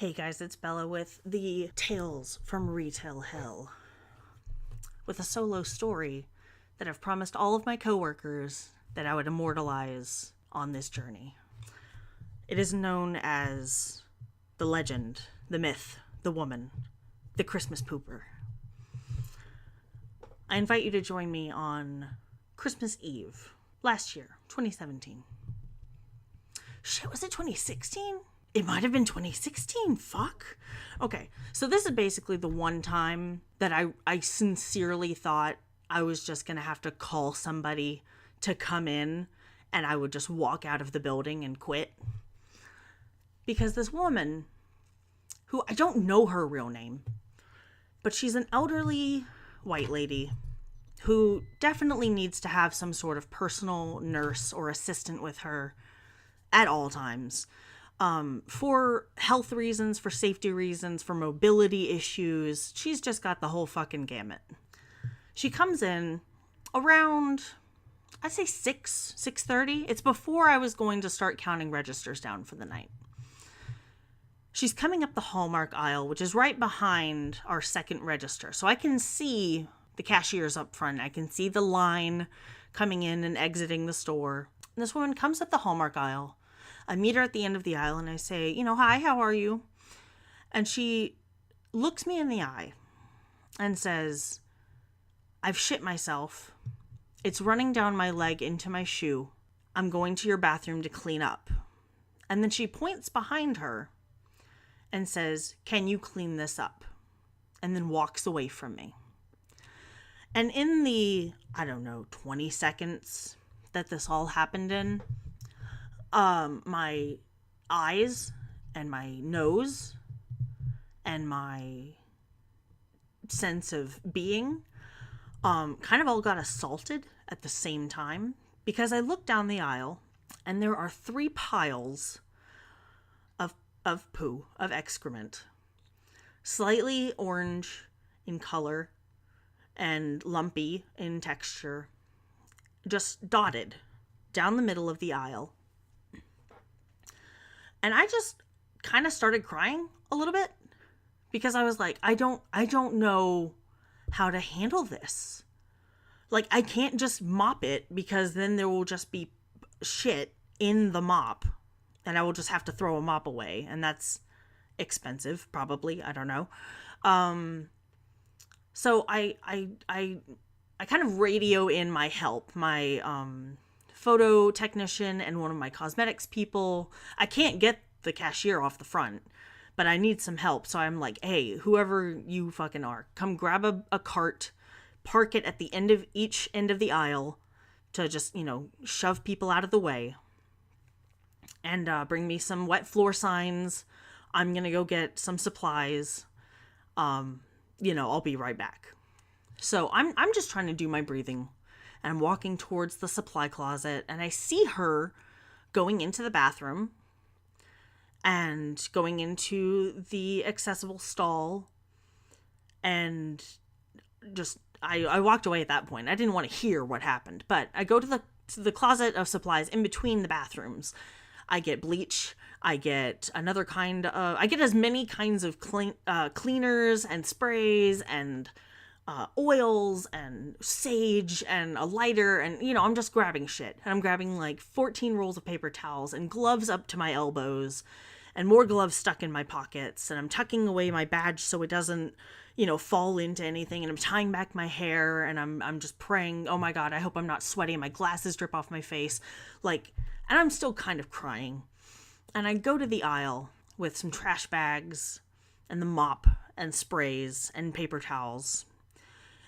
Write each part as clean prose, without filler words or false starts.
Hey guys, it's Bella with the Tales from Retail Hell, with a solo story that I've promised all of my coworkers that I would immortalize on this journey. It is known as the legend, the myth, the woman, the Christmas pooper. I invite you to join me on Christmas Eve, last year, 2017. Shit, was it 2016? It might have been 2016. Fuck. Okay, so this is basically the one time that I sincerely thought I was just going to have to call somebody to come in and I would just walk out of the building and quit. Because this woman, who I don't know her real name, but she's an elderly white lady who definitely needs to have some sort of personal nurse or assistant with her at all times. For health reasons, for safety reasons, for mobility issues. She's just got the whole fucking gamut. She comes in around, I'd say 6:30. It's before I was going to start counting registers down for the night. She's coming up the Hallmark aisle, which is right behind our second register. So I can see the cashiers up front. I can see the line coming in and exiting the store. And this woman comes up the Hallmark aisle. I meet her at the end of the aisle and I say, hi, how are you? And she looks me in the eye and says, I've shit myself. It's running down my leg into my shoe. I'm going to your bathroom to clean up. And then she points behind her and says, can you clean this up? And then walks away from me. And in the, 20 seconds that this all happened in, my eyes and my nose and my sense of being kind of all got assaulted at the same time, because I look down the aisle and there are 3 piles of poo, of excrement, slightly orange in color and lumpy in texture, just dotted down the middle of the aisle. And I just kind of started crying a little bit because I was like, I don't know how to handle this. Like, I can't just mop it because then there will just be shit in the mop and I will just have to throw a mop away. And that's expensive, probably. I don't know. So I kind of radio in my help, my, photo technician and one of my cosmetics people. I can't get the cashier off the front, but I need some help. So I'm like, hey, whoever you fucking are, come grab a cart, park it at the end of each end of the aisle to just, shove people out of the way, and bring me some wet floor signs. I'm going to go get some supplies. I'll be right back. So I'm just trying to do my breathing. And I'm walking towards the supply closet and I see her going into the bathroom and going into the accessible stall, and just, I walked away at that point. I didn't want to hear what happened, but I go to the closet of supplies in between the bathrooms. I get bleach. I get another kind of, I get as many kinds of cleaners and sprays and oils and sage and a lighter, and I'm just grabbing shit. And I'm grabbing like 14 rolls of paper towels and gloves up to my elbows and more gloves stuck in my pockets, and I'm tucking away my badge so it doesn't fall into anything, and I'm tying back my hair, and I'm just praying, oh my god, I hope I'm not sweaty and my glasses drip off my face, and I'm still kind of crying. And I go to the aisle with some trash bags and the mop and sprays and paper towels.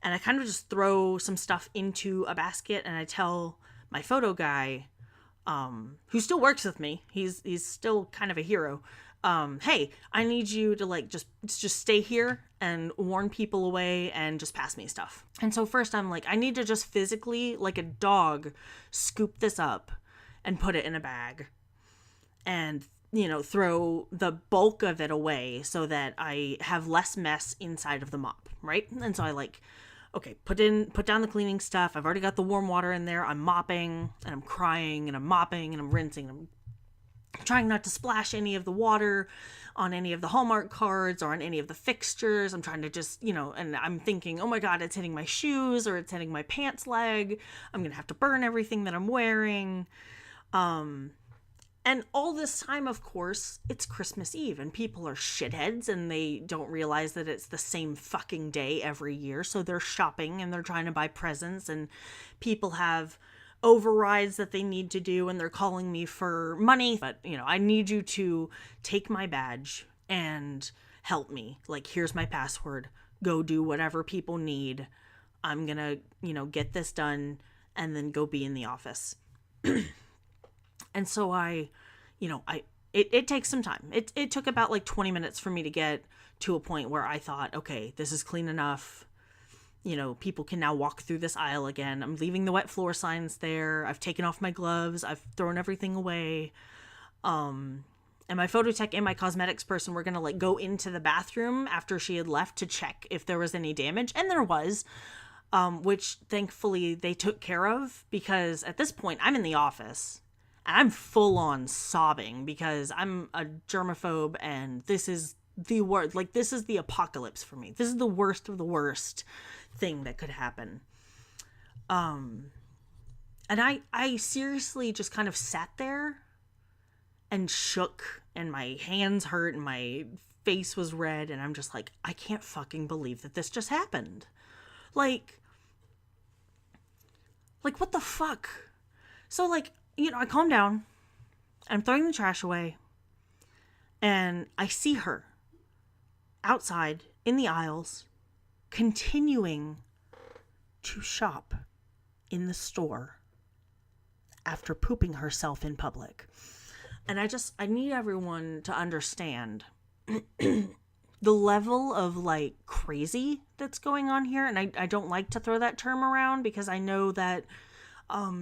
And I kind of just throw some stuff into a basket, and I tell my photo guy, who still works with me, he's still kind of a hero, hey, I need you to just stay here and warn people away and just pass me stuff. And so first I'm like, I need to just physically, like a dog, scoop this up and put it in a bag and, throw the bulk of it away so that I have less mess inside of the mop, right? And so I okay, put down the cleaning stuff. I've already got the warm water in there. I'm mopping and I'm crying and I'm mopping and I'm rinsing and I'm trying not to splash any of the water on any of the Hallmark cards or on any of the fixtures. I'm trying to just, and I'm thinking, oh my God, it's hitting my shoes or it's hitting my pants leg. I'm going to have to burn everything that I'm wearing. And all this time, of course, it's Christmas Eve and people are shitheads and they don't realize that it's the same fucking day every year. So they're shopping and they're trying to buy presents, and people have overrides that they need to do and they're calling me for money. But, I need you to take my badge and help me. Like, here's my password. Go do whatever people need. I'm gonna, get this done and then go be in the office. And so it takes some time. It took about like 20 minutes for me to get to a point where I thought, okay, this is clean enough. People can now walk through this aisle again. I'm leaving the wet floor signs there. I've taken off my gloves. I've thrown everything away. And my photo tech and my cosmetics person were going to go into the bathroom after she had left to check if there was any damage. And there was, which thankfully they took care of, because at this point I'm in the office and I'm full on sobbing because I'm a germaphobe and this is the worst. This is the apocalypse for me. This is the worst of the worst thing that could happen. And I seriously just kind of sat there and shook, and my hands hurt and my face was red, and I'm just like, I can't fucking believe that this just happened. Like what the fuck? So I calm down, I'm throwing the trash away, and I see her outside in the aisles continuing to shop in the store after pooping herself in public. And I need everyone to understand the level of crazy that's going on here. And I don't like to throw that term around because I know that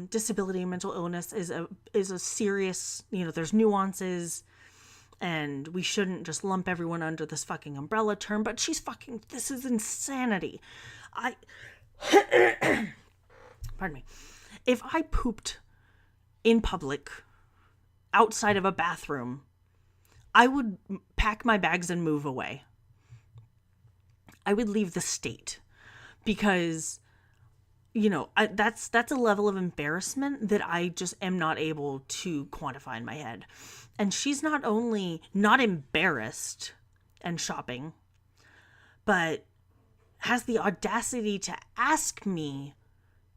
disability and mental illness is a serious, there's nuances, and we shouldn't just lump everyone under this fucking umbrella term, but this is insanity. Pardon me. If I pooped in public outside of a bathroom, I would pack my bags and move away. I would leave the state because, that's a level of embarrassment that I just am not able to quantify in my head. And she's not only not embarrassed and shopping, but has the audacity to ask me,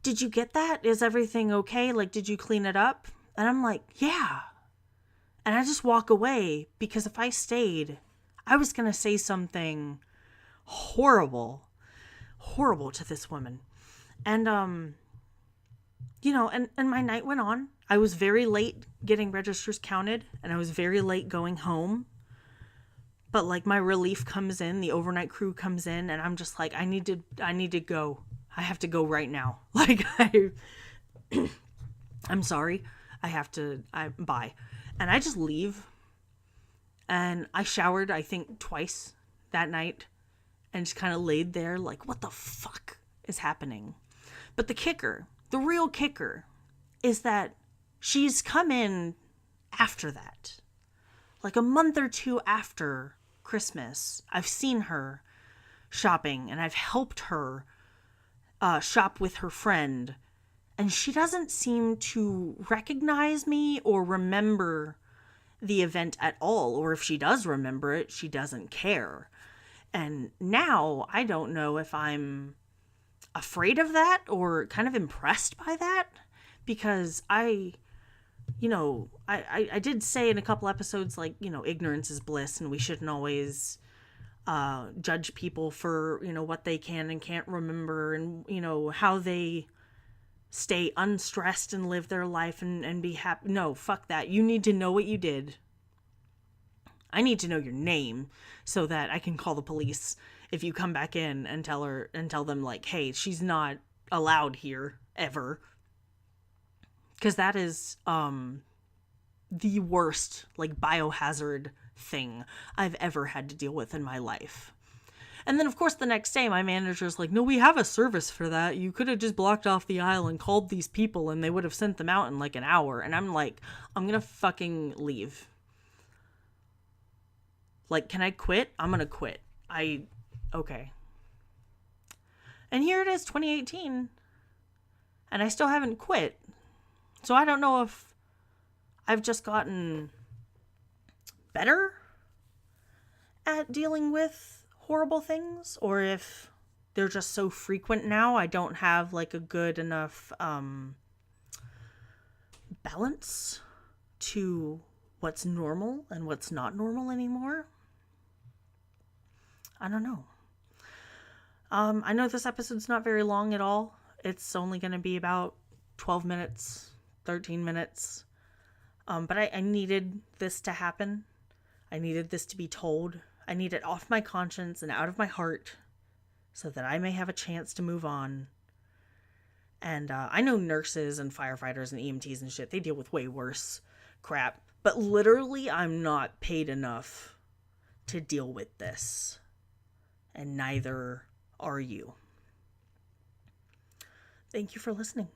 did you get that? Is everything okay? Did you clean it up? And I'm like, yeah. And I just walk away because if I stayed, I was going to say something horrible to this woman. And, and my night went on. I was very late getting registers counted, and I was very late going home. But my relief comes in, the overnight crew comes in, and I'm just like, I need to go. I have to go right now. I'm sorry. Bye. And I just leave. And I showered, I think, twice that night, and just kind of laid there what the fuck is happening? But the real kicker, is that she's come in after that. A month or two after Christmas, I've seen her shopping, and I've helped her shop with her friend, and she doesn't seem to recognize me or remember the event at all, or if she does remember it, she doesn't care. And now I don't know if I'm afraid of that or kind of impressed by that, because I did say in a couple episodes, ignorance is bliss, and we shouldn't always judge people for, what they can and can't remember, and, how they stay unstressed and live their life and be happy. No, fuck that. You need to know what you did. I need to know your name so that I can call the police if you come back in and tell them hey, she's not allowed here ever. Because that is the worst biohazard thing I've ever had to deal with in my life. And then, of course, the next day, my manager's like, no, we have a service for that. You could have just blocked off the aisle and called these people and they would have sent them out in like an hour. And I'm like, I'm going to fucking leave. Like, can I quit? I'm going to quit. Okay. And here it is, 2018. And I still haven't quit. So I don't know if I've just gotten better at dealing with horrible things, or if they're just so frequent now I don't have like a good enough balance to what's normal and what's not normal anymore. I don't know. I know this episode's not very long at all. It's only going to be about 12 minutes, 13 minutes. But I needed this to happen. I needed this to be told. I need it off my conscience and out of my heart so that I may have a chance to move on. And I know nurses and firefighters and EMTs and shit, they deal with way worse crap. But literally, I'm not paid enough to deal with this. And neither are you. Thank you for listening.